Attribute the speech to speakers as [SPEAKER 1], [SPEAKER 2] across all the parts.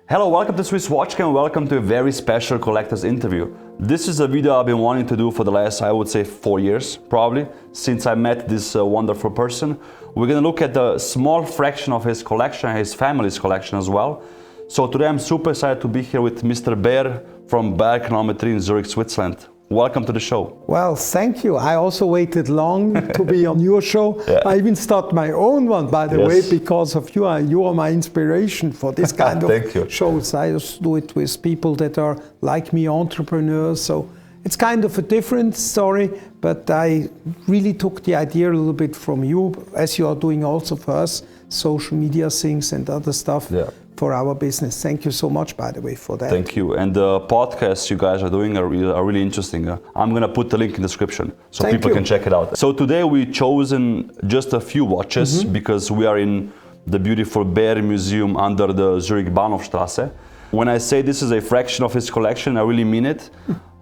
[SPEAKER 1] Hello, welcome to Swiss Watch Cam, welcome to a very special collector's interview. This is a video I've been wanting to do for the last, I would say, 4 years, probably, since I met this wonderful person. We're gonna look at a small fraction of his collection, his family's collection as well. So today I'm super excited to be here with Mr. Beyer from Beyer Chronometry in Zurich, Switzerland. Welcome to the show.
[SPEAKER 2] Well, thank you. I also waited long to be on your show.
[SPEAKER 1] Yeah.
[SPEAKER 2] I even started my own one, by the way, because of you. You are my inspiration for this kind of shows. I just do it with people that are like me, entrepreneurs. So it's kind of a different story, but I really took the idea a little bit from you, as you are doing also for us, social media things and other stuff. Yeah. For our business. Thank you so much, by the way, for that.
[SPEAKER 1] Thank you. And the podcasts you guys are doing are really interesting. I'm going to put the link in the description so people can check it out. So today we've chosen just a few watches because we are in the beautiful Beyer Museum under the Zurich Bahnhofstrasse. When I say this is a fraction of his collection, I really mean it.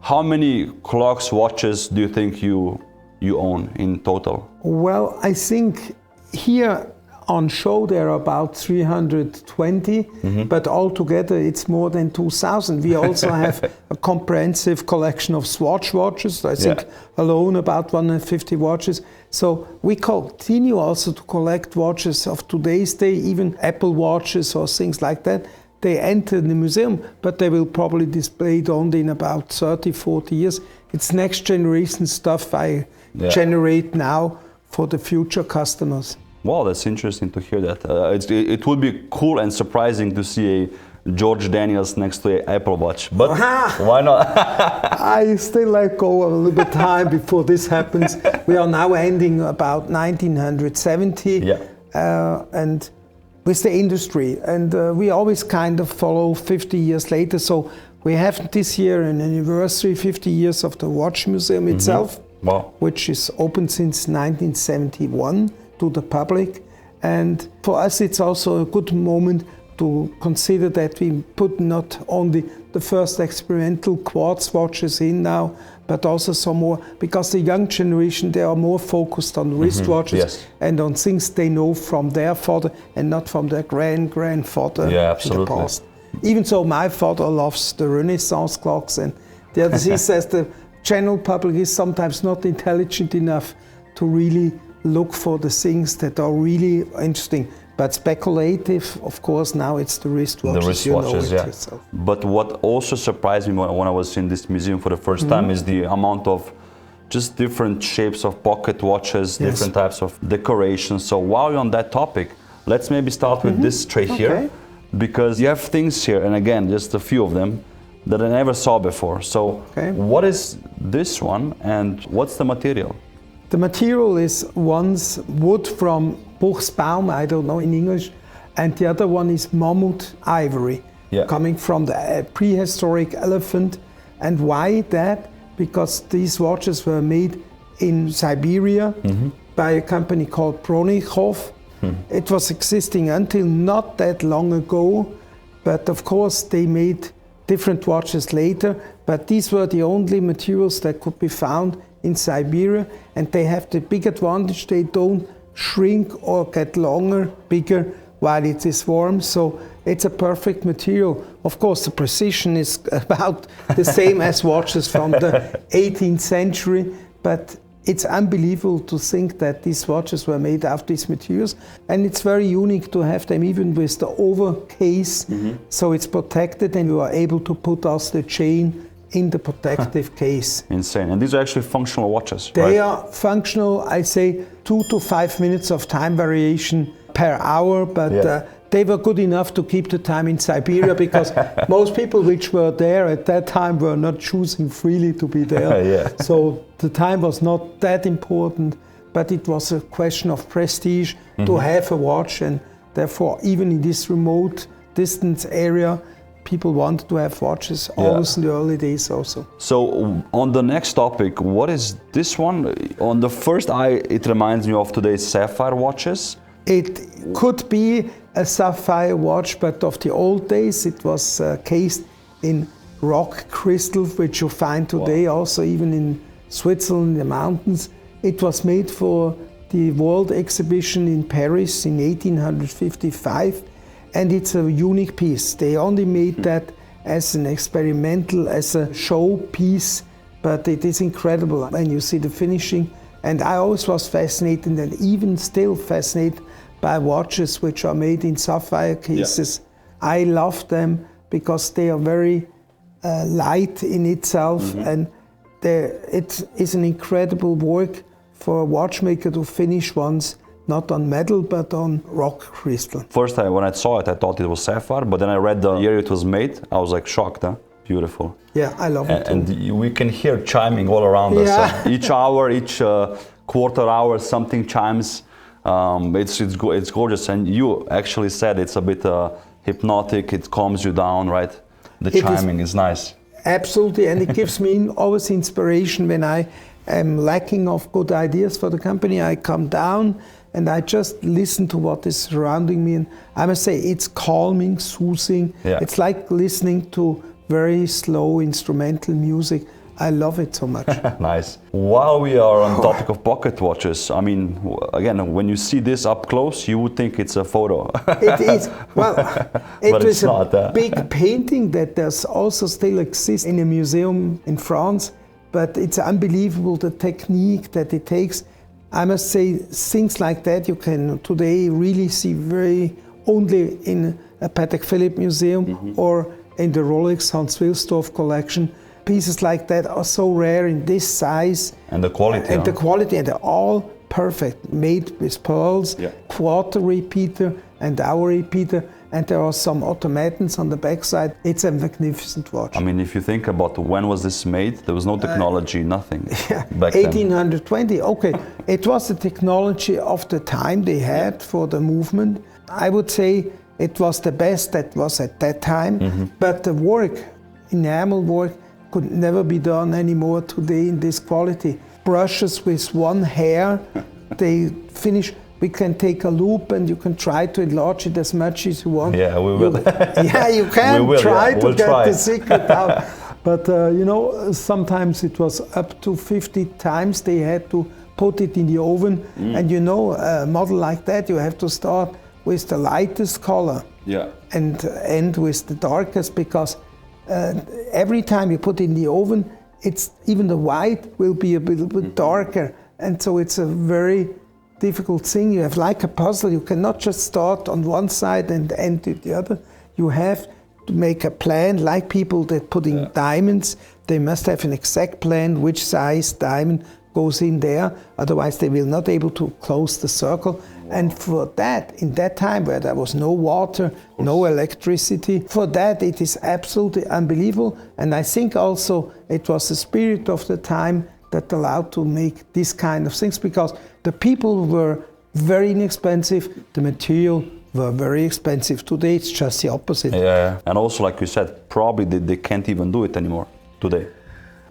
[SPEAKER 1] How many clocks, watches do you think you own in total?
[SPEAKER 2] Well, I think here on show there are about 320, but altogether it's more than 2,000. We also have a comprehensive collection of Swatch watches. I think alone about 150 watches. So we continue also to collect watches of today's day, even Apple watches or things like that. They enter the museum, but they will probably display it only in about 30, 40 years. It's next generation stuff I generate now for the future customers.
[SPEAKER 1] Wow, that's interesting to hear that. It would be cool and surprising to see a George Daniels next to an Apple Watch, but why not?
[SPEAKER 2] I still let go a little bit time before this happens. We are now ending about 1970 and with the industry, and we always kind of follow 50 years later. So we have this year an anniversary, 50 years of the Watch Museum itself, which is open since 1971. To the public, and for us it's also a good moment to consider that we put not only the first experimental quartz watches in now, but also some more, because the young generation, they are more focused on wristwatches and on things they know from their father and not from their grandfather in the past. Even so, my father loves the Renaissance clocks, and the other thing says the general public is sometimes not intelligent enough to really look for the things that are really interesting, but speculative, of course, now it's the wristwatches.
[SPEAKER 1] The wristwatches, But what also surprised me when I was in this museum for the first time is the amount of just different shapes of pocket watches, different types of decorations. So while you're on that topic, let's maybe start with this tray here, because you have things here, and again, just a few of them, that I never saw before. So what is this one, and what's the material?
[SPEAKER 2] The material is one's wood from Buchsbaum, I don't know in English, and the other one is mammoth ivory, coming from the prehistoric elephant. And why that? Because these watches were made in Siberia by a company called Bronichow. It was existing until not that long ago, but of course they made different watches later, but these were the only materials that could be found in Siberia, and they have the big advantage, they don't shrink or get longer, bigger while it is warm, so it's a perfect material. Of course, the precision is about the same as watches from the 18th century, but it's unbelievable to think that these watches were made out of these materials, and it's very unique to have them even with the over case, so it's protected and you are able to put also the chain in the protective case.
[SPEAKER 1] Insane. And these are actually functional watches,
[SPEAKER 2] They are functional, I say 2 to 5 minutes of time variation per hour, but they were good enough to keep the time in Siberia because most people which were there at that time were not choosing freely to be there. So the time was not that important, but it was a question of prestige to have a watch, and therefore even in this remote distance area, people wanted to have watches, always in the early days also.
[SPEAKER 1] So on the next topic, what is this one? On the first eye, it reminds me of today's sapphire watches.
[SPEAKER 2] It could be a sapphire watch, but of the old days, it was cased in rock crystal, which you find today also even in Switzerland, in the mountains. It was made for the World Exhibition in Paris in 1855. and it's a unique piece. They only made that as an experimental, as a show piece, but it is incredible when you see the finishing. And I always was fascinated, and even still fascinated, by watches which are made in sapphire cases. Yeah. I love them because they are very light in itself, and it is an incredible work for a watchmaker to finish ones not on metal but on rock crystal.
[SPEAKER 1] First time when I saw it, I thought it was sapphire, but then I read the year it was made. I was like shocked. Huh? Beautiful.
[SPEAKER 2] Yeah, I love it too.
[SPEAKER 1] And we can hear chiming all around us. Each hour, each quarter hour, something chimes. It's gorgeous, and you actually said it's a bit hypnotic. It calms you down, right? The chiming is nice.
[SPEAKER 2] Absolutely, and it gives me always inspiration when I am lacking of good ideas for the company. I come down and I just listen to what is surrounding me, and I must say it's calming, soothing. Yeah. It's like listening to very slow instrumental music. I love it so much.
[SPEAKER 1] Nice. While we are on topic of pocket watches, I mean, again, when you see this up close, you would think it's a photo.
[SPEAKER 2] It is. Well, it was a big painting that does also still exist in a museum in France, but it's unbelievable the technique that it takes. I must say, things like that you can today really see very only in a Patek Philippe museum or in the Rolex Hans Wilsdorf collection. Pieces like that are so rare in this size.
[SPEAKER 1] And the quality.
[SPEAKER 2] And the quality, and they're all perfect, made with pearls, quarter repeater and hour repeater, and there are some automatons on the backside. It's a magnificent watch.
[SPEAKER 1] I mean, if you think about when was this made, there was no technology, nothing.
[SPEAKER 2] Back 1820, then. Okay. It was the technology of the time they had for the movement. I would say it was the best that was at that time, but the work, enamel work, could never be done anymore today in this quality. Brushes with one hair, they finish. We can take a loop and you can try to enlarge it as much as you want.
[SPEAKER 1] Yeah, we will.
[SPEAKER 2] You can try to get the secret out. But you know, sometimes it was up to 50 times they had to put it in the oven. And you know, a model like that, you have to start with the lightest color and end with the darkest, because every time you put it in the oven, it's even the white will be a little bit darker, and so it's a very difficult thing. You have like a puzzle. You cannot just start on one side and end at the other. You have to make a plan, like people that put in diamonds. They must have an exact plan which size diamond goes in there, otherwise they will not able to close the circle. And for that, in that time where there was no water, no electricity, for that it is absolutely unbelievable. And I think also it was the spirit of the time that allowed to make this kind of things, because the people were very inexpensive, the material were very expensive. Today it's just the opposite.
[SPEAKER 1] Yeah, and also like you said, probably they can't even do it anymore today.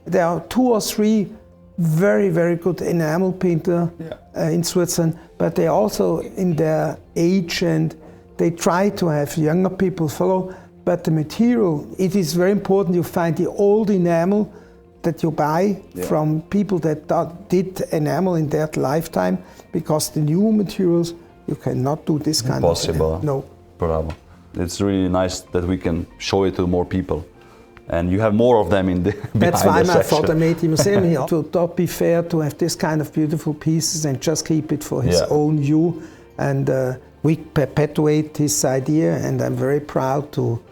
[SPEAKER 2] There are 2 or 3 very, very good enamel painter in Switzerland, but they also in their age, and they try to have younger people follow. But the material, it is very important you find the old enamel that you buy from people that did enamel in their lifetime, because the new materials, you cannot do this kind of thing. No.
[SPEAKER 1] Bravo. It's really nice that we can show it to more people. And you have more of them in the
[SPEAKER 2] That's why I thought I made the museum here. It would not be fair to have this kind of beautiful pieces and just keep it for his own view. And we perpetuate this idea, and I'm very proud to,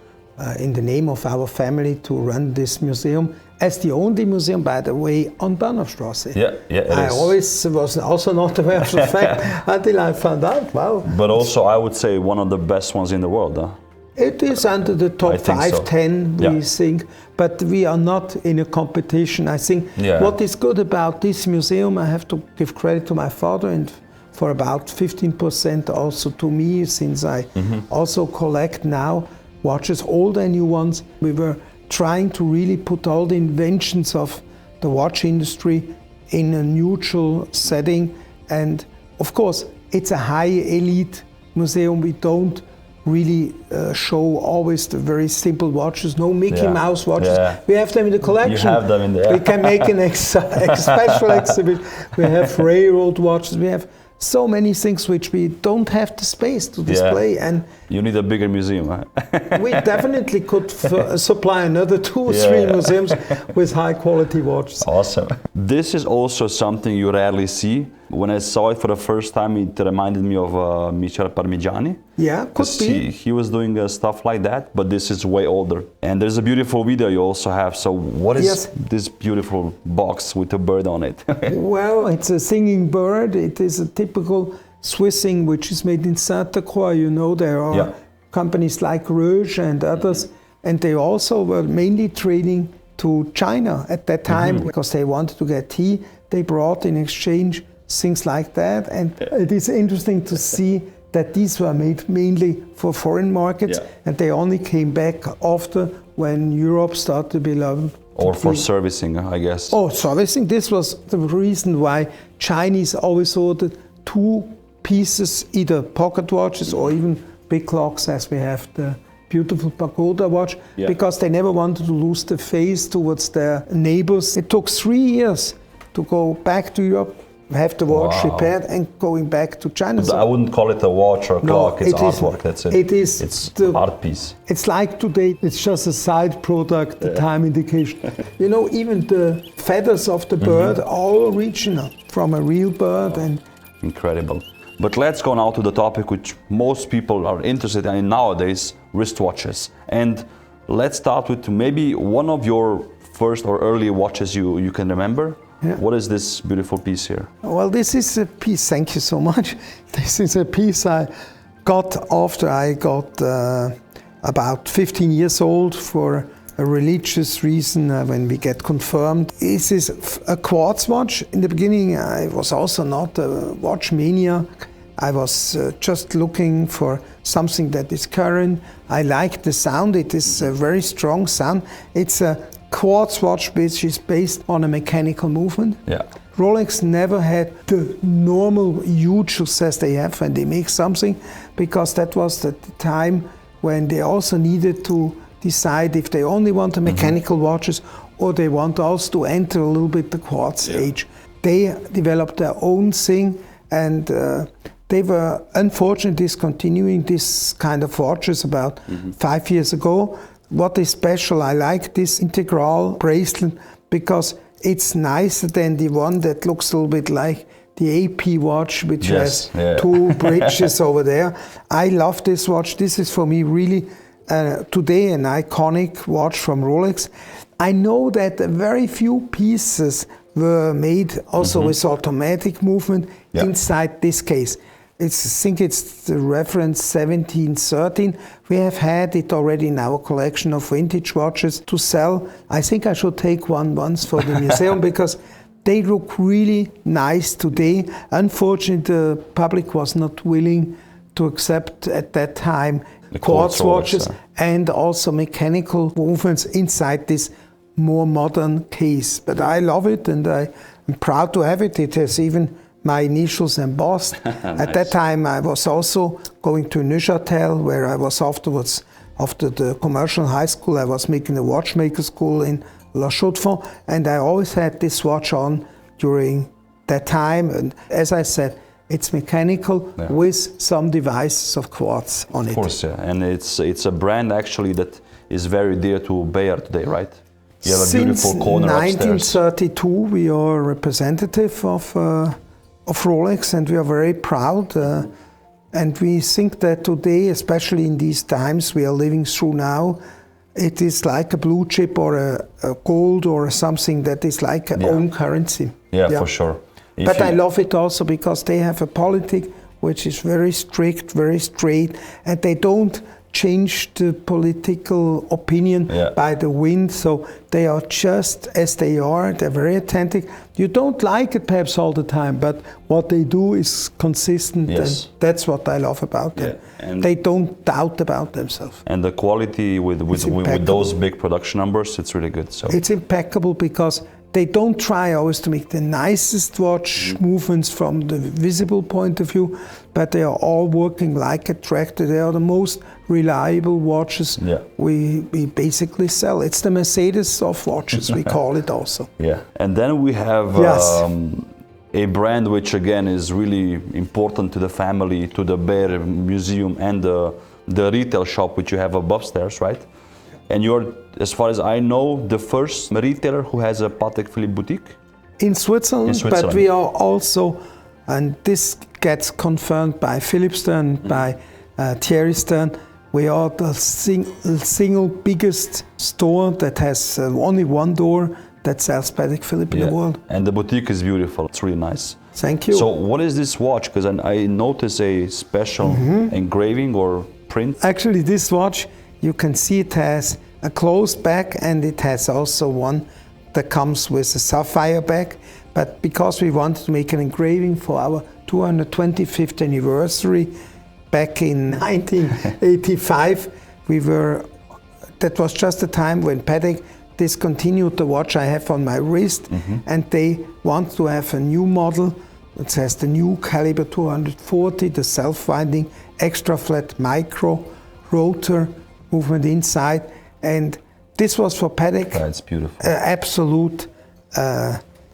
[SPEAKER 2] in the name of our family, to run this museum as the only museum, by the way, on Bahnhofstrasse. I always was also not aware of the fact until I found out. Wow.
[SPEAKER 1] But also, I would say one of the best ones in the world. Huh?
[SPEAKER 2] It is under the top 5, 10, we think, but we are not in a competition. I think what is good about this museum, I have to give credit to my father, and for about 15% also to me, since I also collect now watches, old and new ones. We were trying to really put all the inventions of the watch industry in a neutral setting, and of course it's a high elite museum. We don't really show always the very simple watches, no Mickey Mouse watches. We have them in the collection.
[SPEAKER 1] You have them in there.
[SPEAKER 2] We can make an special exhibit. We have railroad watches. We have so many things which we don't have the space to display. And
[SPEAKER 1] you need a bigger museum, huh?
[SPEAKER 2] we definitely could supply another 2 or 3 museums with high quality watches.
[SPEAKER 1] Awesome. This is also something you rarely see. When I saw it for the first time, it reminded me of Michel Parmigiani.
[SPEAKER 2] Yeah, could be.
[SPEAKER 1] He was doing stuff like that, but this is way older. And there's a beautiful video you also have. So what is this beautiful box with a bird on it?
[SPEAKER 2] Well, it's a singing bird. It is a typical Swiss thing which is made in Sainte-Croix. You know, there are companies like Rouge and others, and they also were mainly trading to China at that time because they wanted to get tea. They brought in exchange things like that, and it is interesting to see that these were made mainly for foreign markets, and they only came back after when Europe started to be loved.
[SPEAKER 1] Or for servicing, I guess.
[SPEAKER 2] Oh, servicing. This was the reason why Chinese always ordered 2 pieces, either pocket watches or even big clocks, as we have the beautiful Pagoda watch, because they never wanted to lose the face towards their neighbors. It took 3 years to go back to Europe, have the watch repaired, and going back to China.
[SPEAKER 1] I wouldn't call it a watch or a clock, it's artwork, that's it. It's the art piece.
[SPEAKER 2] It's like today, it's just a side product, the time indication. You know, even the feathers of the bird are all original from a real bird. And
[SPEAKER 1] incredible. But let's go now to the topic which most people are interested in nowadays, wristwatches. And let's start with maybe one of your first or early watches you can remember. What is this beautiful piece here?
[SPEAKER 2] Well, this is a piece, thank you so much. This is a piece I got after I got about 15 years old for a religious reason when we get confirmed. This is a quartz watch. In the beginning, I was also not a watch mania. I was just looking for something that is current. I like the sound. It is a very strong sound. It's a quartz watch which is based on a mechanical movement. Rolex never had the normal huge success they have when they make something, because that was the time when they also needed to decide if they only want the mechanical watches or they want also to enter a little bit the quartz age. They developed their own thing, and they were unfortunately discontinuing this kind of watches about 5 years ago. What is special, I like this integral bracelet because it's nicer than the one that looks a little bit like the AP watch, which has 2 bridges over there. I love this watch. This is for me really today an iconic watch from Rolex. I know that very few pieces were made also with automatic movement inside this case. I think it's the reference 1713. We have had it already in our collection of vintage watches to sell. I think I should take one once for the museum because they look really nice today. Unfortunately, the public was not willing to accept at that time the quartz watches and also mechanical movements inside this more modern case. But I love it, and I'm proud to have it. It has even my initials embossed. At that time, I was also going to Neuchâtel, where I was afterwards, after the commercial high school, I was making a watchmaker school in La Chaux-de-Fonds, and I always had this watch on during that time. And as I said, it's mechanical with some devices of quartz on it.
[SPEAKER 1] Of course, and it's a brand actually that is very dear to Beyer today, right? You have a beautiful corner upstairs.
[SPEAKER 2] Since 1932, we are representative of Rolex, and we are very proud. And we think that today, especially in these times we are living through now, it is like a blue chip or a gold or something that is like an own currency.
[SPEAKER 1] Yeah, for sure.
[SPEAKER 2] But I love it also because they have a politic which is very strict, very straight, and they don't change the political opinion by the wind. So they are just as they are. They're very attentive. You don't like it perhaps all the time, but what they do is consistent, and that's what I love about them. And they don't doubt about themselves.
[SPEAKER 1] And the quality with those big production numbers, it's really good. So
[SPEAKER 2] it's impeccable because they don't try always to make the nicest watch movements from the visible point of view, but they are all working like a tractor. They are the most reliable watches we basically sell. It's the Mercedes of watches, we call it also.
[SPEAKER 1] And then we have a brand which again is really important to the family, to the Beyer Museum and the retail shop which you have above stairs, right? And you're, as far as I know, the first retailer who has a Patek Philippe boutique?
[SPEAKER 2] In Switzerland, but we are also, and this gets confirmed by Philippe Stern, by Thierry Stern, we are the single biggest store that has only one door that sells Patek Philippe in the world.
[SPEAKER 1] And the boutique is beautiful, it's really nice.
[SPEAKER 2] Thank you.
[SPEAKER 1] So what is this watch? Because I notice a special engraving or print.
[SPEAKER 2] Actually, this watch, you can see it has a closed back and it has also one that comes with a sapphire back. But because we wanted to make an engraving for our 225th anniversary back in 1985, that was just the time when Patek discontinued the watch I have on my wrist, and they want to have a new model. It has the new caliber 240, the self-winding, extra flat micro rotor movement inside, and this was for Patek.
[SPEAKER 1] That's beautiful.
[SPEAKER 2] Absolute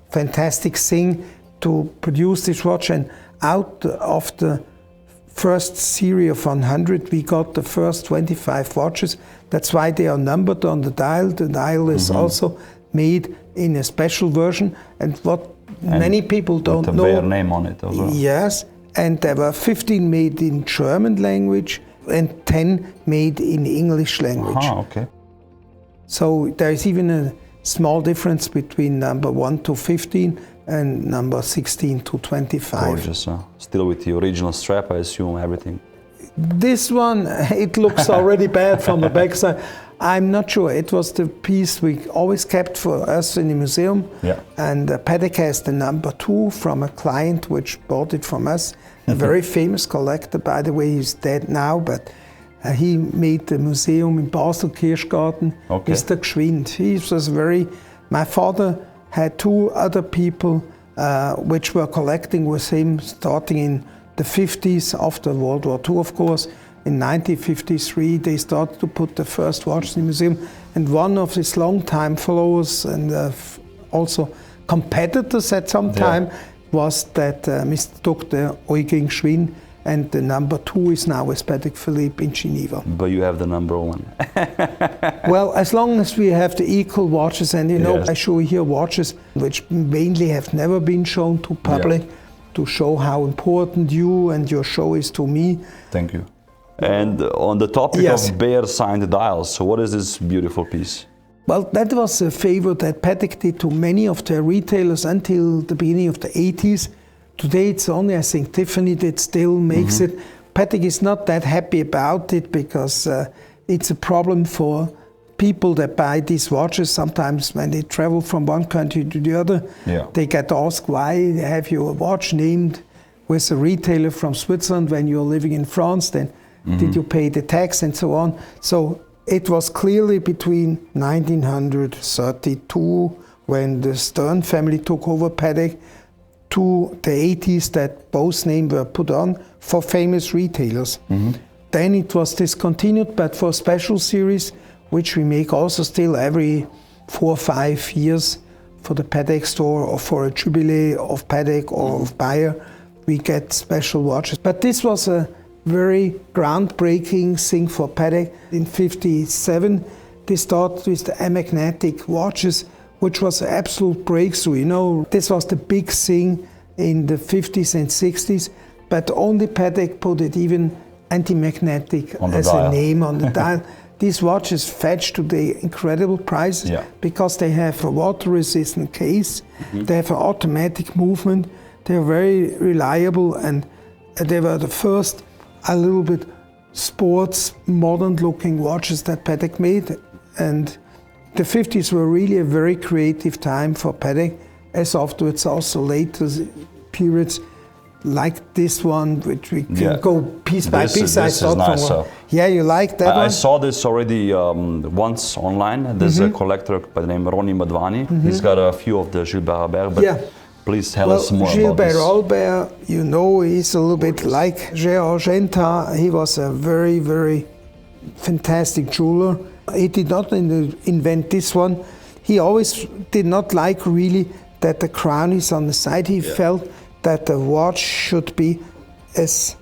[SPEAKER 2] fantastic thing to produce this watch, and out of the first series of 100 we got the first 25 watches. That's why they are numbered on the dial. The dial is also made in a special version, and what many people don't know.
[SPEAKER 1] With the Beyer name on it as well.
[SPEAKER 2] Yes, and there were 15 made in German language and 10 made in English language.
[SPEAKER 1] Okay.
[SPEAKER 2] So there is even a small difference between number 1 to 15 and number 16 to 25.
[SPEAKER 1] Gorgeous, still with the original strap, I assume, everything.
[SPEAKER 2] This one, it looks already bad from the backside. I'm not sure. It was the piece we always kept for us in the museum.
[SPEAKER 1] Yeah.
[SPEAKER 2] And Patek has the number 2 from a client which bought it from us. A very famous collector, by the way, he's dead now, but he made the museum in Basel, Kirschgarten, Mr. Gschwind. He was my father had 2 other people which were collecting with him starting in the 50s, after World War II, of course. In 1953, they started to put the first watch in the museum. And one of his long-time followers and also competitors at some time was that Mr. Dr. Eugen Gschwind, and the number 2 is now with Patek Philippe in Geneva.
[SPEAKER 1] But you have the number 1.
[SPEAKER 2] Well, as long as we have the equal watches, and you know, I show here watches which mainly have never been shown to public, to show how important you and your show is to me.
[SPEAKER 1] Thank you. And on the topic of Beyer signed dials, so what is this beautiful piece?
[SPEAKER 2] Well, that was a favor that Patek did to many of their retailers until the beginning of the 80s. Today it's only, I think, Tiffany that still makes it. Patek is not that happy about it because it's a problem for people that buy these watches. Sometimes when they travel from one country to the other, they get asked, why have you a watch named with a retailer from Switzerland when you're living in France? Then did you pay the tax and so on? So it was clearly between 1932, when the Stern family took over Patek, to the 80s that both names were put on for famous retailers. Then it was discontinued, but for special series, which we make also still every 4 or 5 years for the Patek store, or for a jubilee of Patek or of Beyer, we get special watches. But this was a very groundbreaking thing for Patek. In '57, they started with the amagnetic watches, which was an absolute breakthrough. You know, this was the big thing in the 50s and 60s, but only Patek put it even anti-magnetic as a name on the dial. These watches fetch today incredible prices because they have a water-resistant case, they have an automatic movement, they're very reliable, and they were the first a little bit sports, modern-looking watches that Patek made. And the 50s were really a very creative time for Patek, as afterwards also later periods like this one, which we can go piece by piece.
[SPEAKER 1] This is nice.
[SPEAKER 2] Yeah, you like that one?
[SPEAKER 1] I saw this already once online. There's a collector by the name René Beyer. He's got a few of the Gilbert, but please tell us more about this.
[SPEAKER 2] Gilbert, you know, he's a little bit like Argenta. He was a very, very fantastic jeweler. He did not invent this one. He always did not like really that the crown is on the side. He felt that the watch should be as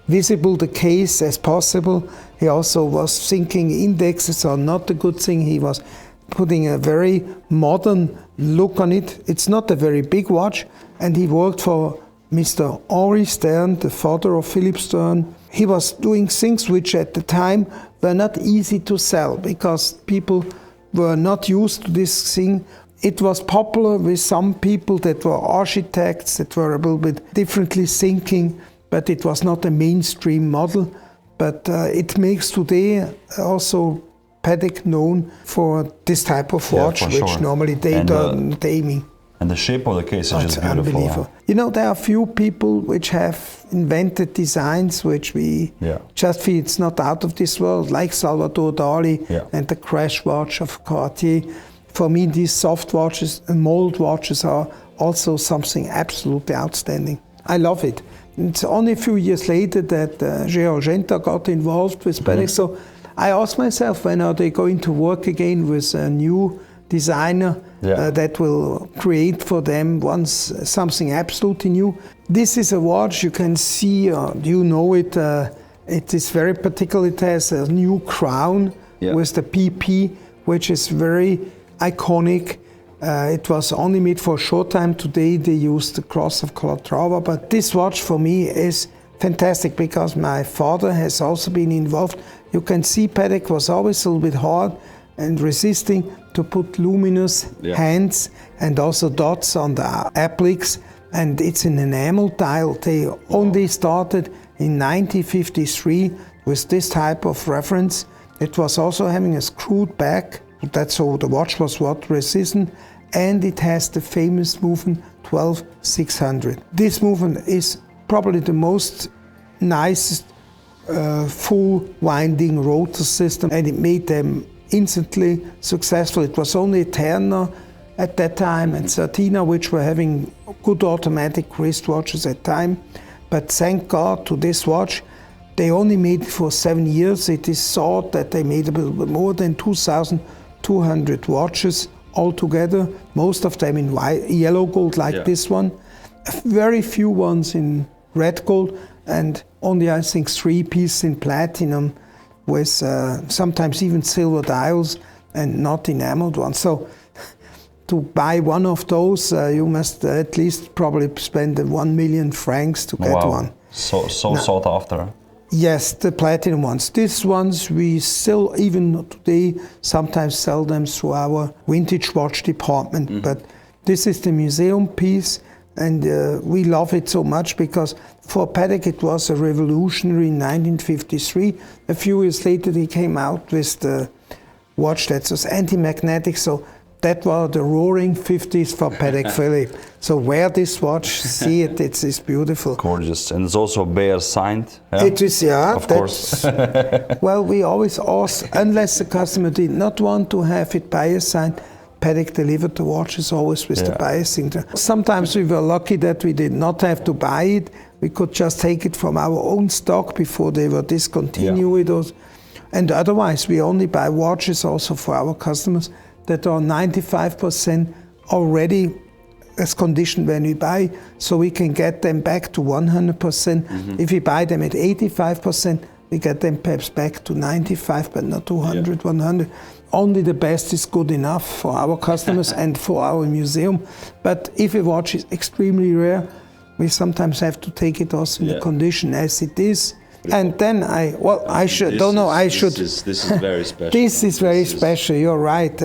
[SPEAKER 2] visible the case as possible. He also was thinking indexes are not a good thing. He was putting a very modern look on it. It's not a very big watch, and he worked for Mr. Henri Stern, the father of Philip Stern. He was doing things which at the time were not easy to sell because people were not used to this thing. It was popular with some people that were architects, that were a little bit differently thinking, but it was not a mainstream model. But it makes today also Patek known for this type of watch, which normally they don't aiming.
[SPEAKER 1] And the shape of the case is just beautiful.
[SPEAKER 2] Unbelievable. You know, there are few people which have invented designs which we just feel it's not out of this world, like Salvador Dali and the crash watch of Cartier. For me, these soft watches and mold watches are also something absolutely outstanding. I love it. It's only a few years later that Gilbert got involved with Patek. So I asked myself, when are they going to work again with a new designer that will create for them once something absolutely new. This is a watch you can see, you know it, it is very particular. It has a new crown with the PP, which is very iconic. It was only made for a short time. Today they use the cross of Calatrava, but this watch for me is fantastic because my father has also been involved. You can see Patek was always a little bit hard and resisting to put luminous hands and also dots on the appliques, and it's an enamel dial. They only started in 1953 with this type of reference. It was also having a screwed back, that's how the watch was water resistant, and it has the famous movement 12-600. This movement is probably the most nicest full winding rotor system, and it made them instantly successful. It was only Eterna at that time and Certina which were having good automatic wristwatches at time, but thank God to this watch. They only made it for 7 years. It is thought that they made a little bit more than 2,200 watches altogether, most of them in yellow gold like this one, very few ones in red gold, and only I think 3 pieces in platinum with sometimes even silver dials and not enameled ones. So to buy one of those, you must at least probably spend 1 million francs to get one.
[SPEAKER 1] So now, sought after.
[SPEAKER 2] Yes, the platinum ones. These ones we still, even today, sometimes sell them through our vintage watch department. But this is the museum piece, and we love it so much because for Patek it was a revolutionary in 1953. A few years later they came out with the watch that was anti-magnetic, so that was the roaring 50s for Patek Philippe. So wear this watch, see it, it's beautiful.
[SPEAKER 1] Gorgeous, and it's also Beyer signed. Yeah?
[SPEAKER 2] It is,
[SPEAKER 1] of course.
[SPEAKER 2] Well, we always ask, unless the customer did not want to have it Beyer signed, Patek delivered the watches always with the Beyer signature. Sometimes we were lucky that we did not have to buy it. We could just take it from our own stock before they were discontinued with us. And otherwise, we only buy watches also for our customers that are 95% already as conditioned when we buy, so we can get them back to 100%. If we buy them at 85%, we get them perhaps back to 95, but not 200, 100. Only the best is good enough for our customers and for our museum. But if a watch is extremely rare, we sometimes have to take it also in the condition as it is. And then This is
[SPEAKER 1] very special.
[SPEAKER 2] This is very special, you're right.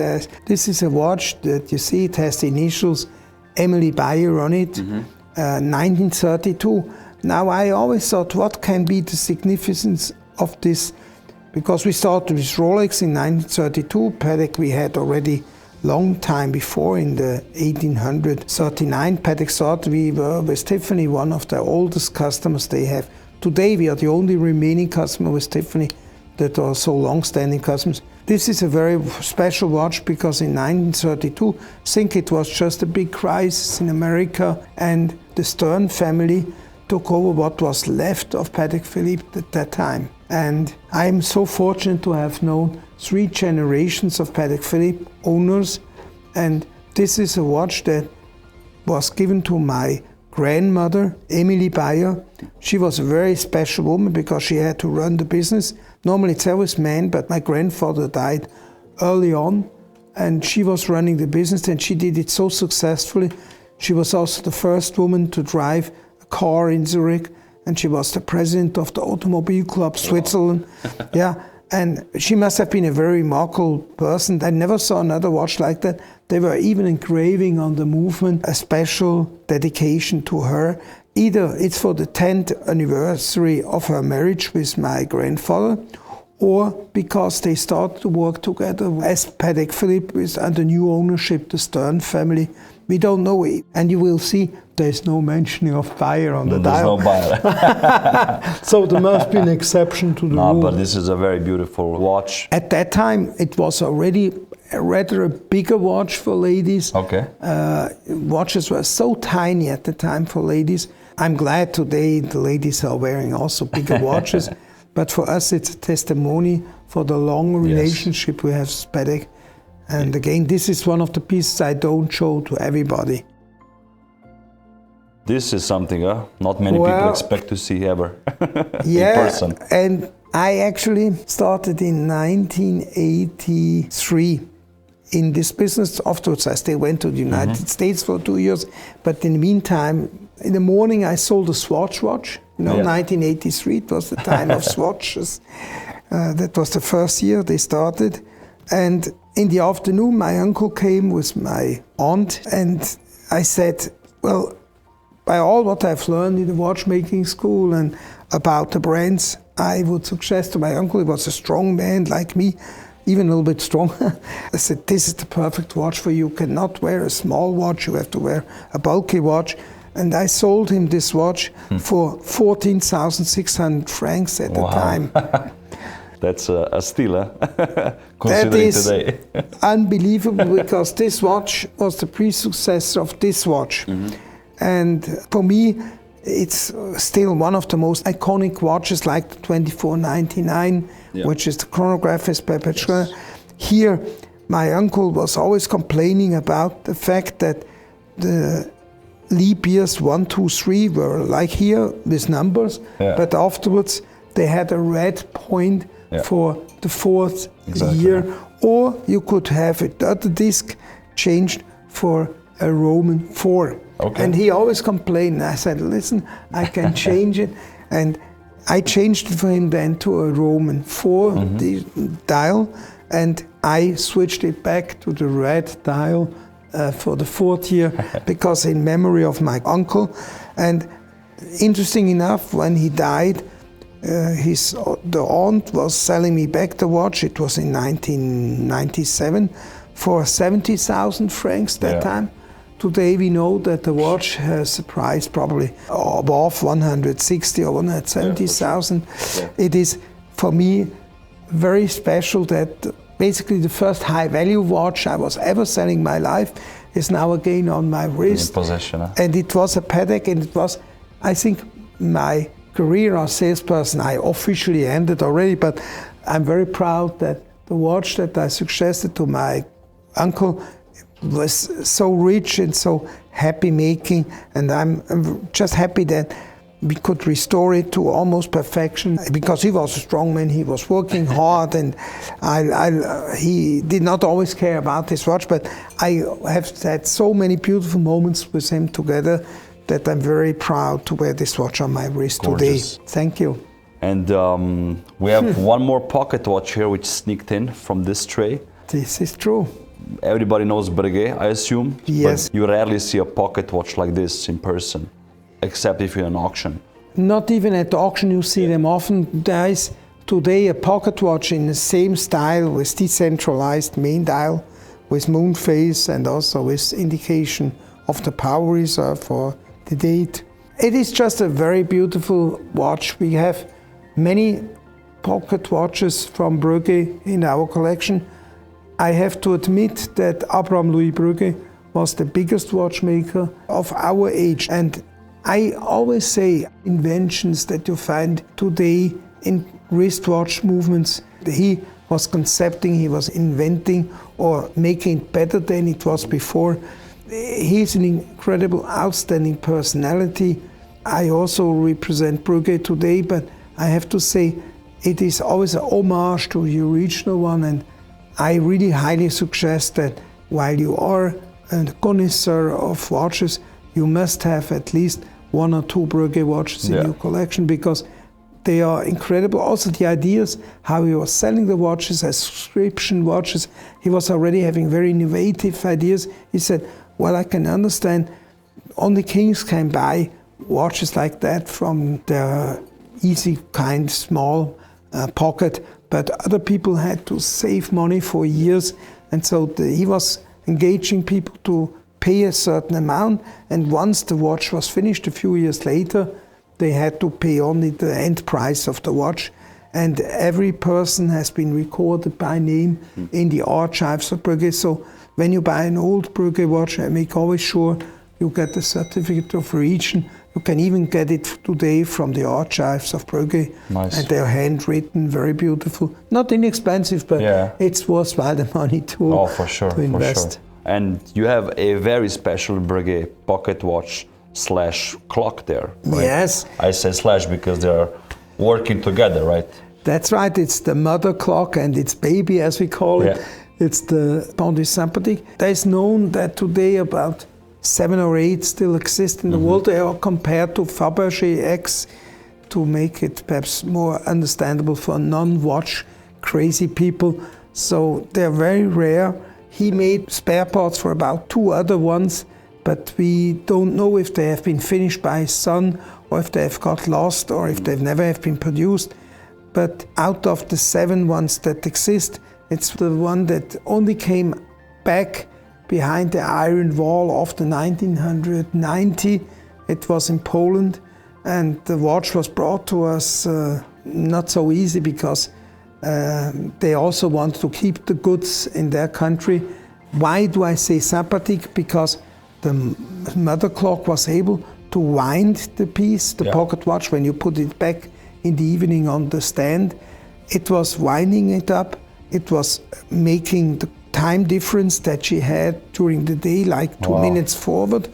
[SPEAKER 2] This is a watch that you see, it has the initials Emily Beyer on it, 1932. Now I always thought, what can be the significance of this? Because we started with Rolex in 1932, Patek we had already long time before, in the 1839. Patek thought we were with Tiffany one of the oldest customers they have. Today we are the only remaining customer with Tiffany that are so long-standing customers. This is a very special watch because in 1932, I think it was just a big crisis in America, and the Stern family took over what was left of Patek Philippe at that time. And I am so fortunate to have known 3 generations of Patek Philippe owners, and this is a watch that was given to my grandmother, René Beyer. She was a very special woman because she had to run the business. Normally it's always men, but my grandfather died early on, and she was running the business, and she did it so successfully. She was also the first woman to drive a car in Zurich, and she was the president of the Automobile Club Switzerland. Yeah, and she must have been a very remarkable person. I never saw another watch like that. They were even engraving on the movement a special dedication to her. Either it's for the 10th anniversary of her marriage with my grandfather, or because they started to work together as Patek Philippe with under new ownership, the Stern family. We don't know it. And you will see there's no mentioning of Beyer on the dial.
[SPEAKER 1] There's no Beyer.
[SPEAKER 2] So there must be an exception to the rule.
[SPEAKER 1] But this is a very beautiful watch.
[SPEAKER 2] At that time, it was already rather a bigger watch for ladies.
[SPEAKER 1] Okay.
[SPEAKER 2] Watches were so tiny at the time for ladies. I'm glad today the ladies are wearing also bigger watches. But for us, it's a testimony for the long relationship we have with Patek. And again, this is one of the pieces I don't show to everybody.
[SPEAKER 1] This is something not many people expect to see ever in person.
[SPEAKER 2] And I actually started in 1983 in this business. Afterwards, I still went to the United States for 2 years. But in the meantime, in the morning, I sold a Swatch watch. 1983, it was the time of swatches. That was the first year they started. And in the afternoon, my uncle came with my aunt, and I said, well, by all what I've learned in the watchmaking school and about the brands, I would suggest to my uncle, he was a strong man like me, even a little bit stronger. I said, this is the perfect watch for you. You cannot wear a small watch, you have to wear a bulky watch. And I sold him this watch for 14,600 francs at the time.
[SPEAKER 1] That's a steal, considering today.
[SPEAKER 2] Unbelievable, because this watch was the predecessor of this watch. And for me, it's still one of the most iconic watches, like the 2499, which is the chronographist by Patek. Here, my uncle was always complaining about the fact that the leap years 1, 2, 3 were like here with numbers, but afterwards they had a red point for the fourth year, or you could have it at the disc changed for a Roman 4. And he always complained. I said, listen, I can change it. And I changed it for him then to a Roman 4 dial, and I switched it back to the red dial for the 4th year, because in memory of my uncle. And interesting enough, when he died, the aunt was selling me back the watch. It was in 1997 for 70,000 francs that time. Today we know that the watch has a price probably above 160 or 170,000. It is, for me, very special that basically the first high-value watch I was ever selling in my life is now again on my wrist.
[SPEAKER 1] In possession.
[SPEAKER 2] And it was a Patek, and it was, I think, my career as salesperson, I officially ended already, but I'm very proud that the watch that I suggested to my uncle was so rich and so happy making, and I'm just happy that we could restore it to almost perfection, because he was a strong man, he was working hard, and he did not always care about his watch, but I have had so many beautiful moments with him together that I'm very proud to wear this watch on my wrist today. Thank you.
[SPEAKER 1] And we have one more pocket watch here which sneaked in from this tray.
[SPEAKER 2] This is true.
[SPEAKER 1] Everybody knows Breguet, I assume.
[SPEAKER 2] Yes.
[SPEAKER 1] But you rarely see a pocket watch like this in person, except if you're in an auction.
[SPEAKER 2] Not even at the auction you see them often. There is today a pocket watch in the same style with decentralized main dial, with moon phase, and also with indication of the power reserve or the date. It is just a very beautiful watch. We have many pocket watches from Breguet in our collection. I have to admit that Abraham Louis Breguet was the biggest watchmaker of our age. And I always say inventions that you find today in wristwatch movements, he was concepting, he was inventing or making it better than it was before. he's an incredible, outstanding personality. I also represent Breguet today, but I have to say it is always an homage to the original one, and I really highly suggest that while you are a connoisseur of watches, you must have at least 1 or 2 Breguet watches in your collection, because they are incredible. Also the ideas, how he was selling the watches as subscription watches, he was already having very innovative ideas. He said, well, I can understand only kings can buy watches like that from their easy kind, small pocket, but other people had to save money for years, and so he was engaging people to pay a certain amount, and once the watch was finished a few years later, they had to pay only the end price of the watch, and every person has been recorded by name in the archives of Breguet. So when you buy an old Breguet watch, I make always sure you get the certificate of origin. You can even get it today from the archives of Breguet.
[SPEAKER 1] Nice.
[SPEAKER 2] And they're handwritten, very beautiful. Not inexpensive, but it's worthwhile the money to,
[SPEAKER 1] for sure,
[SPEAKER 2] to invest.
[SPEAKER 1] For sure. And you have a very special Breguet pocket watch / clock there, right?
[SPEAKER 2] Yes.
[SPEAKER 1] I say / because they're working together, right?
[SPEAKER 2] That's right. It's the mother clock and its baby, as we call it. It's the Pendule Sympathique. There's known that today about 7 or 8 still exist in the world. They are compared to Fabergé X to make it perhaps more understandable for non-watch crazy people. So they're very rare. He made spare parts for about 2 other ones, but we don't know if they have been finished by his son or if they have got lost or if they've never have been produced. But out of the 7 ones that exist, it's the one that only came back behind the iron wall after 1990. It was in Poland, and the watch was brought to us not so easy because they also want to keep the goods in their country. Why do I say Sympathique? Because the mother clock was able to wind the piece, the pocket watch, when you put it back in the evening on the stand. It was winding it up. It was making the time difference that she had during the day, like 2 minutes forward.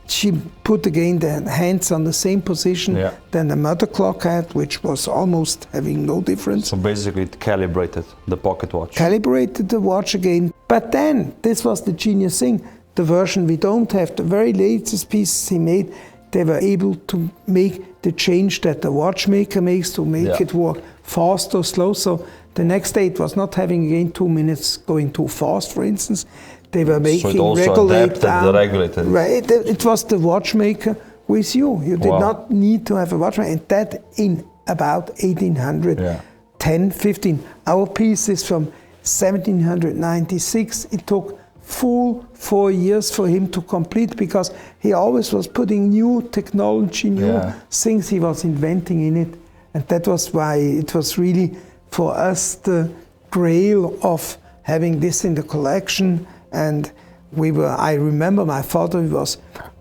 [SPEAKER 2] She put again the hands on the same position than the mother clock had, which was almost having no difference.
[SPEAKER 1] So basically it calibrated the pocket watch.
[SPEAKER 2] Calibrated the watch again. But then, this was the genius thing, the version we don't have, the very latest pieces he made, they were able to make the change that the watchmaker makes to make it work fast or slow. So the next day it was not having again 2 minutes going too fast, for instance. They were making
[SPEAKER 1] so it also adapted the regulator.
[SPEAKER 2] Right, it was the watchmaker with you. You did not need to have a watchmaker, and that in about 1810, 15. Our piece is from 1796. It took full 4 years for him to complete because he always was putting new technology, new things he was inventing in it. And that was why it was really, for us, the grail of having this in the collection. And I remember my father was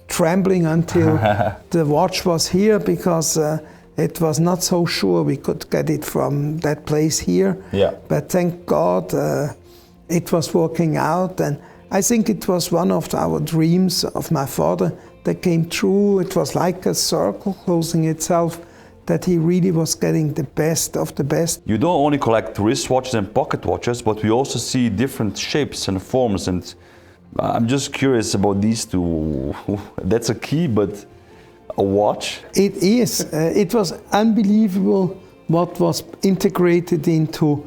[SPEAKER 2] trembling until the watch was here because it was not so sure we could get it from that place here. But thank God it was working out. And I think it was one of our dreams of my father that came true. It was like a circle closing itself, that he really was getting the best of the best.
[SPEAKER 1] You don't only collect wristwatches and pocket watches, but we also see different shapes and forms, and I'm just curious about these two. That's a key, but a watch?
[SPEAKER 2] It is. It was unbelievable what was integrated into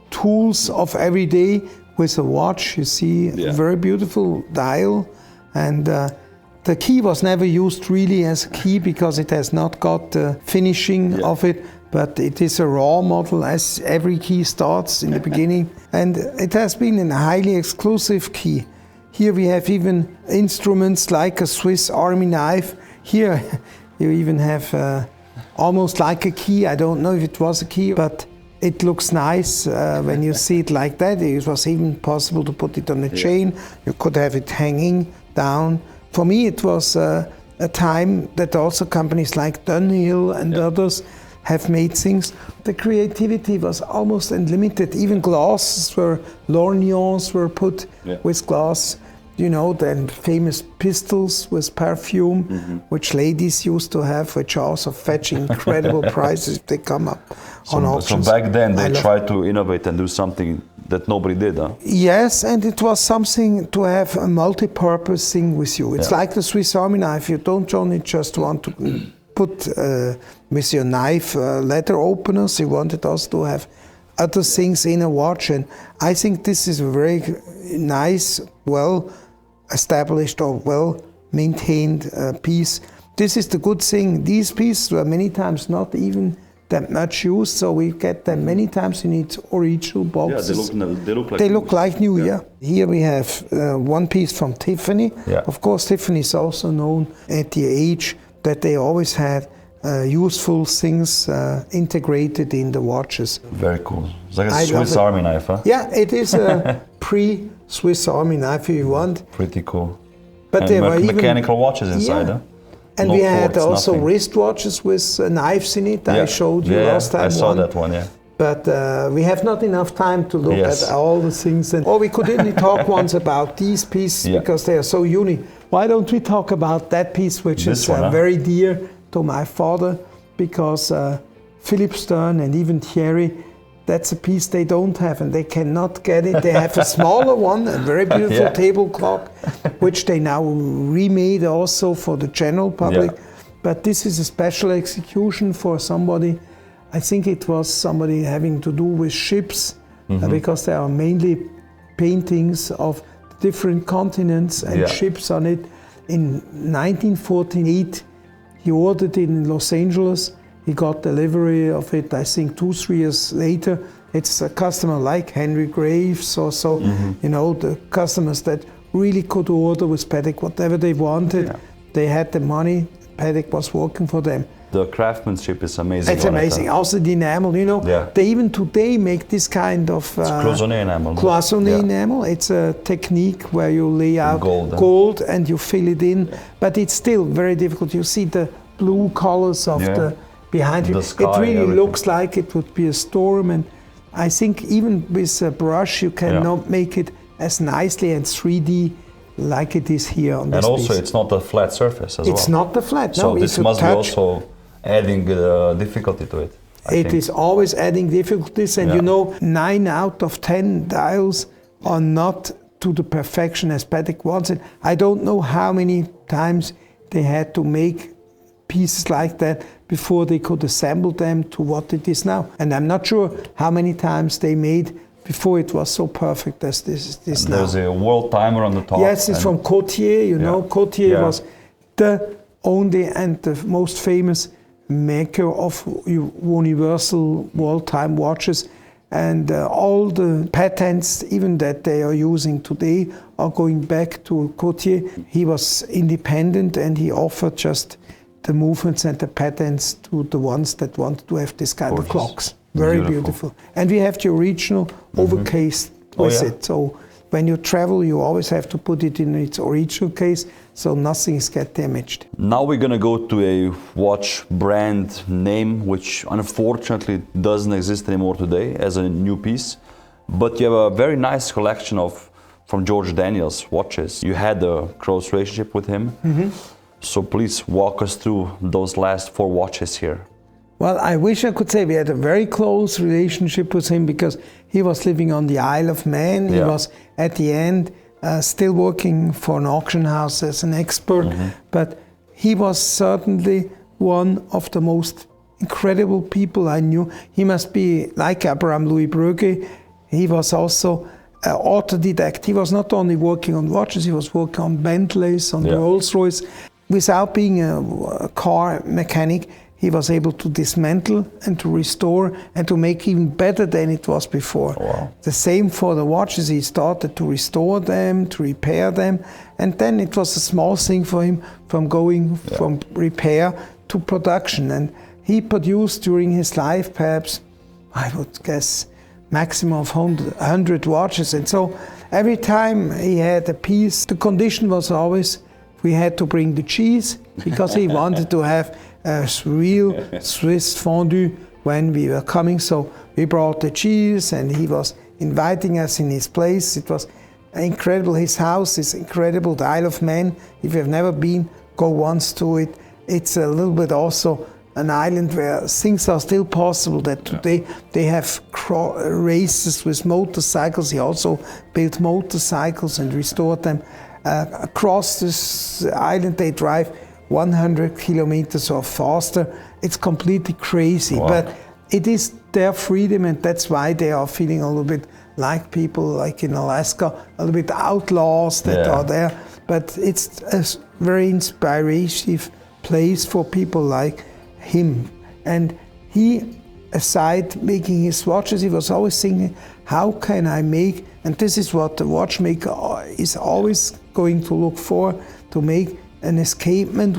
[SPEAKER 2] tools of every day with a watch. You see a very beautiful dial, and the key was never used really as a key because it has not got the finishing of it, but it is a raw model, as every key starts in the beginning. And it has been a highly exclusive key. Here we have even instruments like a Swiss Army knife. Here you even have almost like a key. I don't know if it was a key, but it looks nice when you see it like that. It was even possible to put it on a chain. You could have it hanging down. For me, it was a time that also companies like Dunhill and others have made things. The creativity was almost unlimited. Even glasses lorgnons were put with glass. you know, then famous pistols with perfume, which ladies used to have, which are also fetching incredible prices if they come up on auctions.
[SPEAKER 1] So back then they tried to innovate and do something that nobody did, huh?
[SPEAKER 2] Yes, and it was something to have a multi-purpose thing with you. It's like the Swiss Army knife. You don't only just want to put with your knife leather openers, you wanted also to have other things in a watch. And I think this is a very nice, well-established or well-maintained piece. This is the good thing. These pieces were many times not even that much used, so we get them many times in its original boxes.
[SPEAKER 1] Yeah,
[SPEAKER 2] they look like new. Yeah. Here we have one piece from Tiffany.
[SPEAKER 1] Yeah.
[SPEAKER 2] Of course, Tiffany is also known at the age that they always had useful things integrated in the watches.
[SPEAKER 1] Very cool. It's like a Swiss Army knife, huh?
[SPEAKER 2] Yeah, it is a pre-Swiss Army knife if you want.
[SPEAKER 1] Pretty cool.
[SPEAKER 2] But
[SPEAKER 1] and
[SPEAKER 2] there were
[SPEAKER 1] mechanical watches inside, huh?
[SPEAKER 2] And
[SPEAKER 1] no
[SPEAKER 2] we had
[SPEAKER 1] ports,
[SPEAKER 2] also
[SPEAKER 1] nothing.
[SPEAKER 2] wristwatches with knives in it. I showed you last time.
[SPEAKER 1] I saw that one, yeah.
[SPEAKER 2] But we have not enough time to look at all the things. And we could only talk once about these pieces because they are so unique. Why don't we talk about that piece, which is very dear to my father, because Philip Stern and even Thierry, that's a piece they don't have and they cannot get it. They have a smaller one, a very beautiful table clock, which they now remade also for the general public. Yeah. But this is a special execution for somebody. I think it was somebody having to do with ships, because there are mainly paintings of different continents and ships on it. In 1948, he ordered it in Los Angeles. He got delivery of it, I think, 2-3 years later. It's a customer like Henry Graves or so, you know, the customers that really could order with Patek whatever they wanted. Yeah. They had the money, Patek was working for them.
[SPEAKER 1] The craftsmanship is amazing.
[SPEAKER 2] It's amazing. Also the enamel, you know, they even today make this kind of
[SPEAKER 1] cloisonné enamel.
[SPEAKER 2] Cloisonné enamel. It's a technique where you lay out gold and you fill it in, but it's still very difficult. You see the blue colors of the behind you. It really looks like it would be a storm, and I think even with a brush you cannot make it as nicely and 3D like it is here on this
[SPEAKER 1] piece. And also
[SPEAKER 2] piece.
[SPEAKER 1] It's not a flat surface as well.
[SPEAKER 2] It's not the flat, no.
[SPEAKER 1] So this must be also adding difficulty to it.
[SPEAKER 2] It is always adding difficulties, and you know, 9 out of 10 dials are not to the perfection as Patek wants it. I don't know how many times they had to make pieces like that before they could assemble them to what it is now. And I'm not sure how many times they made before it was so perfect as this now.
[SPEAKER 1] There's a world timer on the top.
[SPEAKER 2] Yes, it's from Courtier, you know. Courtier was the only and the most famous maker of universal world time watches. And all the patents, even that they are using today, are going back to Courtier. He was independent and he offered just the movements and the patents to the ones that wanted to have this kind of clocks. Very beautiful. And we have the original overcase with it. So when you travel, you always have to put it in its original case, so nothing is get damaged.
[SPEAKER 1] Now we're going to go to a watch brand name, which unfortunately doesn't exist anymore today as a new piece. But you have a very nice collection from George Daniels watches. You had a close relationship with him. So please walk us through those last 4 watches here.
[SPEAKER 2] Well, I wish I could say we had a very close relationship with him because he was living on the Isle of Man. He was, at the end, still working for an auction house as an expert. But he was certainly one of the most incredible people I knew. He must be like Abraham Louis Breguet. He was also an autodidact. He was not only working on watches, he was working on Bentleys, on the Rolls-Royce. Without being a car mechanic, he was able to dismantle and to restore and to make even better than it was before.
[SPEAKER 1] Wow.
[SPEAKER 2] The same for the watches. He started to restore them, to repair them, and then it was a small thing for him from going from repair to production. And he produced during his life perhaps, I would guess, maximum of 100 watches. And so every time he had a piece, the condition was always we had to bring the cheese because he wanted to have a real Swiss fondue when we were coming. So we brought the cheese and he was inviting us in his place. It was incredible. His house is incredible. The Isle of Man, if you've never been, go once to it. It's a little bit also an island where things are still possible, that today they have races with motorcycles. He also built motorcycles and restored them. Across this island they drive 100 kilometers or faster. It's completely crazy, but it is their freedom, and that's why they are feeling a little bit like people like in Alaska, a little bit outlaws that are there. But it's a very inspirational place for people like him. And he, aside making his watches, he was always thinking, how can I make, and this is what the watchmaker is always going to look for, to make an escapement,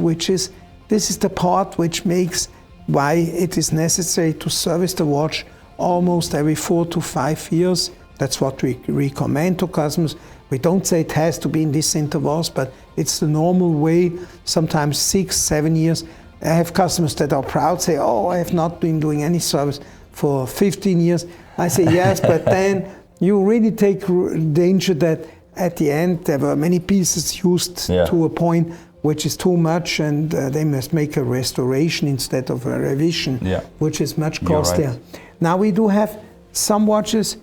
[SPEAKER 2] this is the part which makes why it is necessary to service the watch almost every 4 to 5 years. That's what we recommend to customers. We don't say it has to be in these intervals, but it's the normal way, sometimes 6, 7 years. I have customers that are proud, say, oh, I have not been doing any service for 15 years. I say, yes, but then you really take danger that at the end there were many pieces used to a point which is too much, and they must make a restoration instead of a revision, which is much costlier. Right. Now we do have some watches.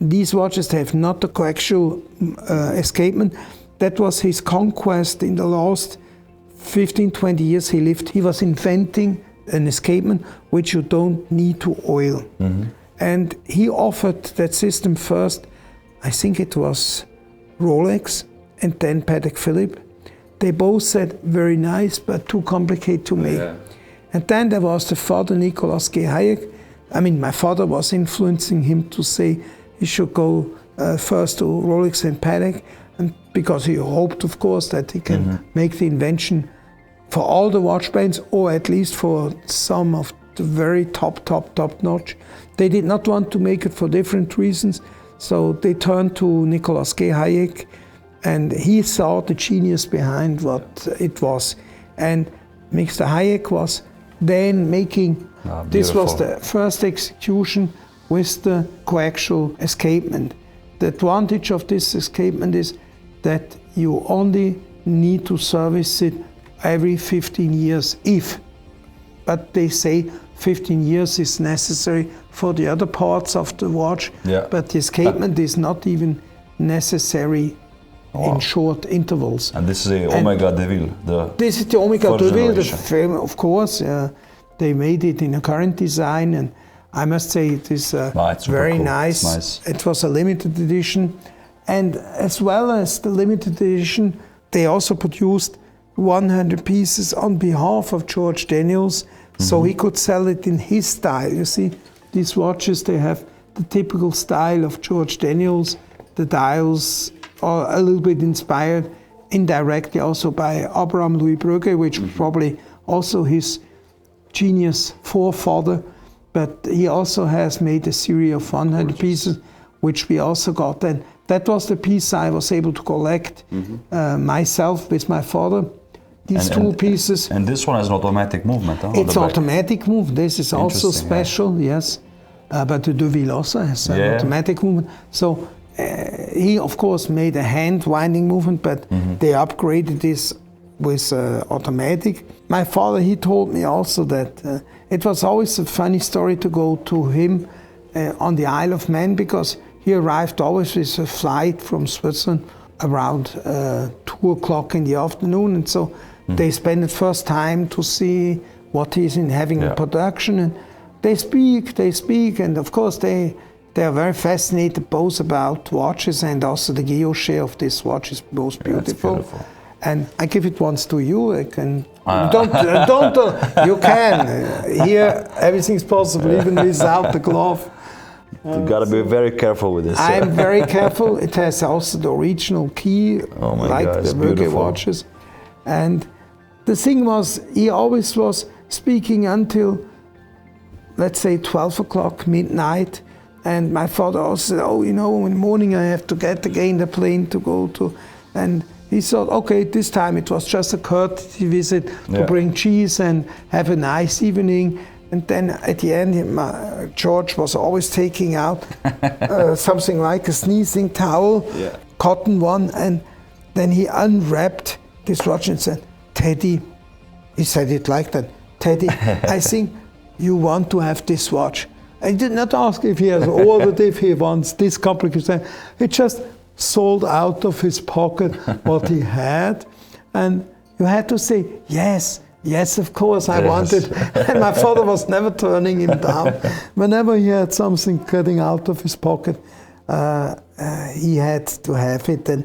[SPEAKER 2] These watches, they have not the coaxial escapement. That was his conquest in the last 15, 20 years he lived. He was inventing an escapement which you don't need to oil. And he offered that system first, I think it was Rolex, and then Patek Philippe. They both said, very nice, but too complicated to make. And then there was the father, Nicolas G. Hayek. I mean, my father was influencing him to say he should go first to Rolex and Patek, and because he hoped, of course, that he can make the invention for all the watch brands, or at least for some of the very top notch. They did not want to make it for different reasons, so they turned to Nicolas G. Hayek, and he saw the genius behind what it was. And Mr. Hayek was then making, this was the first execution with the coaxial escapement. The advantage of this escapement is that you only need to service it every 15 years, but they say 15 years is necessary for the other parts of the watch, but the escapement is not even necessary in short intervals.
[SPEAKER 1] And this is the Omega Deville.
[SPEAKER 2] This is the Omega Deville, the film, of course. They made it in a current design, and I must say it is very cool. Nice. It was a limited edition. And as well as the limited edition, they also produced 100 pieces on behalf of George Daniels, so he could sell it in his style. You see, these watches, they have the typical style of George Daniels. The dials are a little bit inspired indirectly also by Abraham Louis Breguet, which was probably also his genius forefather. But he also has made a series of 100 pieces, which we also got. And that was the piece I was able to collect myself with my father. These two pieces.
[SPEAKER 1] And this one has an automatic movement.
[SPEAKER 2] It's automatic movement. This is also special, yes. But the Deville also has an automatic movement. So he, of course, made a hand winding movement, but they upgraded this with automatic. My father, he told me also that it was always a funny story to go to him on the Isle of Man, because he arrived always with a flight from Switzerland around 2 o'clock in the afternoon, and so they spend the first time to see what he's having in production, and they speak, and of course they are very fascinated both about watches, and also the guilloche of this watch is most beautiful. And I give it once to you. I can don't you can here everything's possible even without the glove.
[SPEAKER 1] You gotta be very careful with this.
[SPEAKER 2] I'm very careful. It has also the original key, like the Breguet watches. And the thing was, he always was speaking until, let's say, 12 o'clock, midnight. And my father also said, oh, in the morning I have to get again the plane to go to. And he thought, okay, this time it was just a courtesy visit to bring cheese and have a nice evening. And then at the end, George was always taking out something like a sneezing towel. cotton one, and then he unwrapped this watch and said, "Teddy," he said it like that, "Teddy, I think you want to have this watch." I did not ask if he has ordered, if he wants this complicated thing. He just sold out of his pocket what he had, and you had to say, yes, of course, I wanted. And my father was never turning him down. Whenever he had something getting out of his pocket, he had to have it. And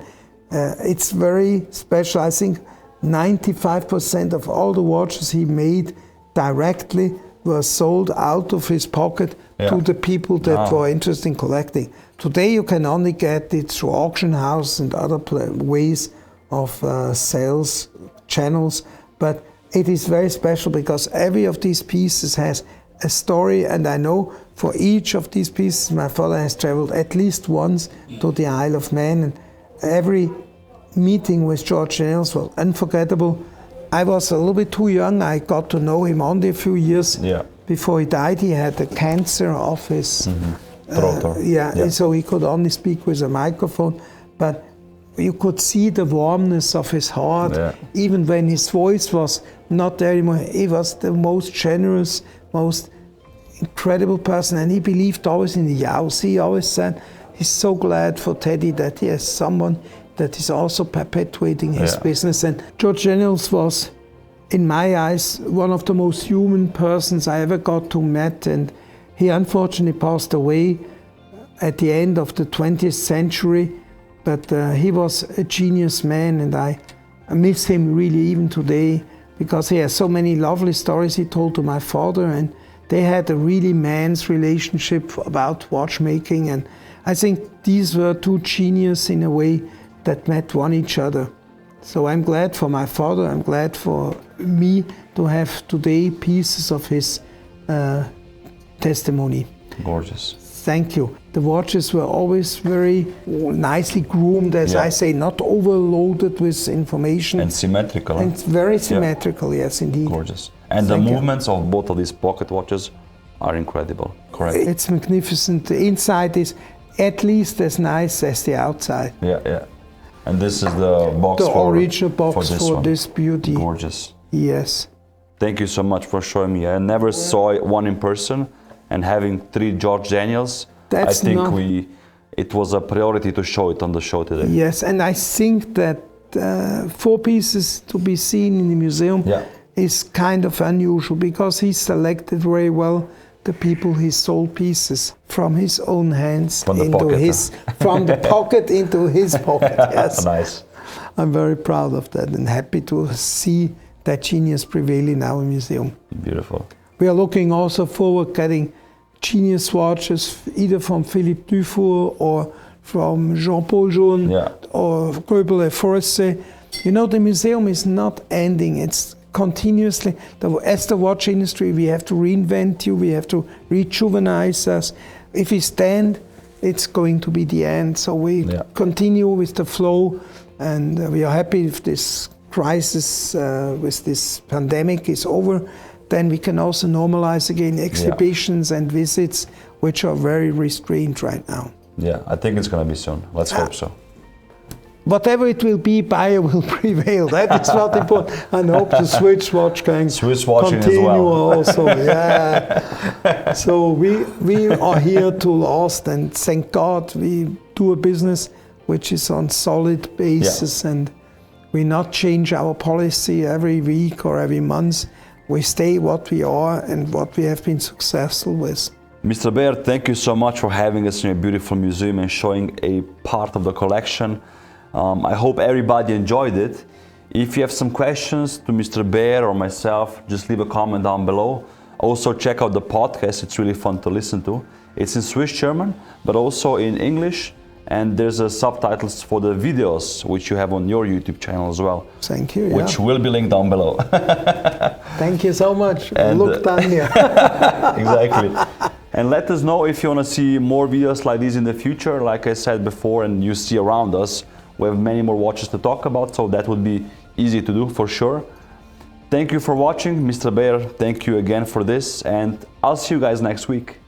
[SPEAKER 2] it's very special. I think 95% of all the watches he made directly were sold out of his pocket to the people that were interested in collecting. Today you can only get it through auction house and other ways of sales channels, but it is very special because every of these pieces has a story, and I know for each of these pieces my father has traveled at least once to the Isle of Man, and every meeting with George Daniels was unforgettable. I was a little bit too young. I got to know him only a few years before he died. He had a cancer of his throat. So he could only speak with a microphone, but you could see the warmness of his heart. Even when his voice was not there anymore, he was the most generous, most incredible person, and he believed always in the yows. He always said he's so glad for Teddy that he has someone that is also perpetuating his business. And George Daniels was, in my eyes, one of the most human persons I ever got to meet, and he unfortunately passed away at the end of the 20th century, but he was a genius man, and I miss him really even today, because he has so many lovely stories he told to my father, and they had a really man's relationship about watchmaking, and I think these were two geniuses in a way that met one each other. So I'm glad for my father, I'm glad for me to have today pieces of his testimony.
[SPEAKER 1] Gorgeous.
[SPEAKER 2] Thank you. The watches were always very nicely groomed, as I say, not overloaded with information.
[SPEAKER 1] And symmetrical.
[SPEAKER 2] And very symmetrical, yes, indeed.
[SPEAKER 1] Gorgeous. And the movements of both of these pocket watches are incredible, correct?
[SPEAKER 2] It's magnificent. The inside is at least as nice as the outside.
[SPEAKER 1] And this is the box
[SPEAKER 2] the original box for this beauty.
[SPEAKER 1] Gorgeous.
[SPEAKER 2] Yes.
[SPEAKER 1] Thank you so much for showing me. I never saw one in person, and having 3 George Daniels, I think it was a priority to show it on the show today.
[SPEAKER 2] Yes, and I think that 4 pieces to be seen in the museum is kind of unusual, because he selected very well the people he sold pieces from his own hands
[SPEAKER 1] from the pocket,
[SPEAKER 2] from the pocket into his pocket. Yes.
[SPEAKER 1] Nice.
[SPEAKER 2] I'm very proud of that and happy to see that genius prevail in our museum.
[SPEAKER 1] Beautiful.
[SPEAKER 2] We are looking also forward getting genius watches either from Philippe Dufour or from Jean-Paul Jaune or Goebel Forestier. You know, the museum is not ending. It's continuously, as the watch industry, we have to reinvent you, we have to rejuvenize us. If we stand, it's going to be the end. So we continue with the flow, and we are happy if this crisis with this pandemic is over. Then we can also normalize again exhibitions and visits, which are very restrained right now.
[SPEAKER 1] Yeah, I think it's going to be soon. Let's hope so.
[SPEAKER 2] Whatever it will be, Beyer will prevail. That is not important. And hope the Swiss watch can continue as well. Also. So we are here to last, and thank God we do a business which is on solid basis, and we not change our policy every week or every month. We stay what we are and what we have been successful with.
[SPEAKER 1] Mr. Beyer, thank you so much for having us in your beautiful museum and showing a part of the collection. I hope everybody enjoyed it. If you have some questions to Mr. Beyer or myself, just leave a comment down below. Also check out the podcast, it's really fun to listen to. It's in Swiss German, but also in English, and there's subtitles for the videos, which you have on your YouTube channel as well.
[SPEAKER 2] Thank you.
[SPEAKER 1] Which will be linked down below.
[SPEAKER 2] Thank you so much. And look down here.
[SPEAKER 1] Exactly. And let us know if you want to see more videos like these in the future. Like I said before, and you see around us, we have many more watches to talk about, so that would be easy to do for sure. Thank you for watching, Mr. Beyer. Thank you again for this, and I'll see you guys next week.